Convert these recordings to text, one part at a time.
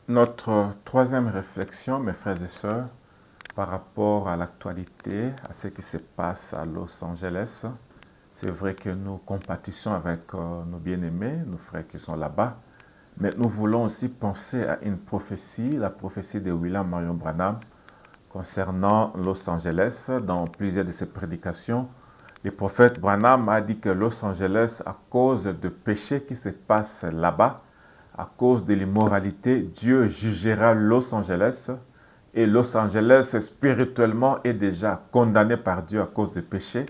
Notre troisième réflexion, mes frères et sœurs, par rapport à l'actualité, à ce qui se passe à Los Angeles. C'est vrai que nous compatissons avec nos bien-aimés, nos frères qui sont là-bas, mais nous voulons aussi penser à une prophétie, la prophétie de William Marion Branham concernant Los Angeles. Dans plusieurs de ses prédications, le prophète Branham a dit que Los Angeles, à cause de péchés qui se passent là-bas, à cause de l'immoralité, Dieu jugera Los Angeles. Et Los Angeles, spirituellement, est déjà condamné par Dieu à cause du péché.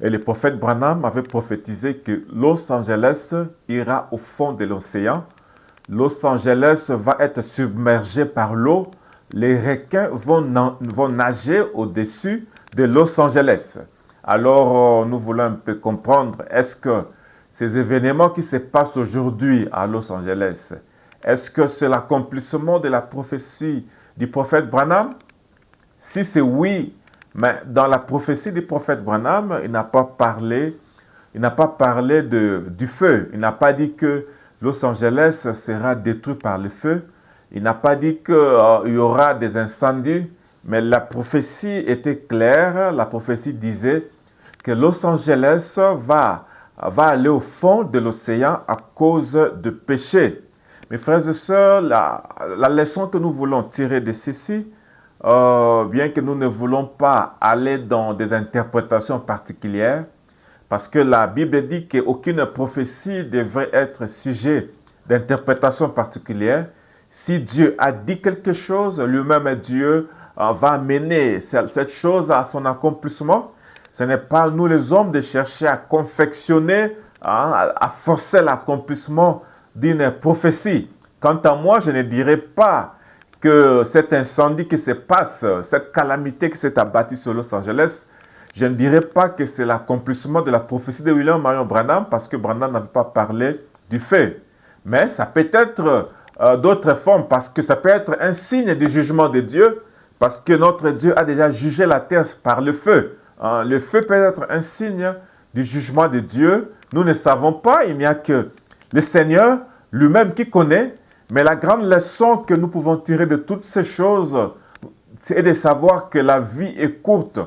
Et le prophète Branham avait prophétisé que Los Angeles ira au fond de l'océan. Los Angeles va être submergé par l'eau. Les requins vont nager au-dessus de Los Angeles. Alors, nous voulons un peu comprendre, est-ce que ces événements qui se passent aujourd'hui à Los Angeles, est-ce que c'est l'accomplissement de la prophétie du prophète Branham? Si c'est oui, mais dans la prophétie du prophète Branham, il n'a pas parlé du feu. Il n'a pas dit que Los Angeles sera détruit par le feu. Il n'a pas dit qu'il y aura des incendies, mais la prophétie était claire. La prophétie disait que Los Angeles va aller au fond de l'océan à cause de péché. Mes frères et sœurs, la leçon que nous voulons tirer de ceci, bien que nous ne voulons pas aller dans des interprétations particulières, parce que la Bible dit qu'aucune prophétie devrait être sujet d'interprétation particulière. Si Dieu a dit quelque chose, lui-même Dieu va mener cette chose à son accomplissement. Ce n'est pas nous les hommes de chercher à confectionner, à forcer l'accomplissement d'une prophétie. Quant à moi, je ne dirais pas que cet incendie qui se passe, cette calamité qui s'est abattue sur Los Angeles, je ne dirais pas que c'est l'accomplissement de la prophétie de William Marion Branham, parce que Branham n'avait pas parlé du feu. Mais ça peut être d'autres formes, parce que ça peut être un signe du jugement de Dieu, parce que notre Dieu a déjà jugé la terre par le feu. Le feu peut être un signe du jugement de Dieu. Nous ne savons pas, il n'y a que le Seigneur lui-même qui connaît. Mais la grande leçon que nous pouvons tirer de toutes ces choses, c'est de savoir que la vie est courte.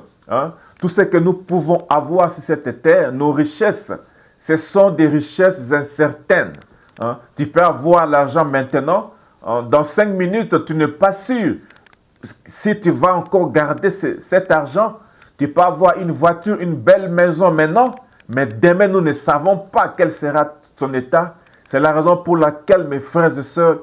Tout ce que nous pouvons avoir sur cette terre, nos richesses, ce sont des richesses incertaines. Tu peux avoir l'argent maintenant, dans 5 minutes, tu n'es pas sûr si tu vas encore garder cet argent. Tu peux avoir une voiture, une belle maison maintenant, mais demain, nous ne savons pas quel sera ton état. C'est la raison pour laquelle, mes frères et sœurs,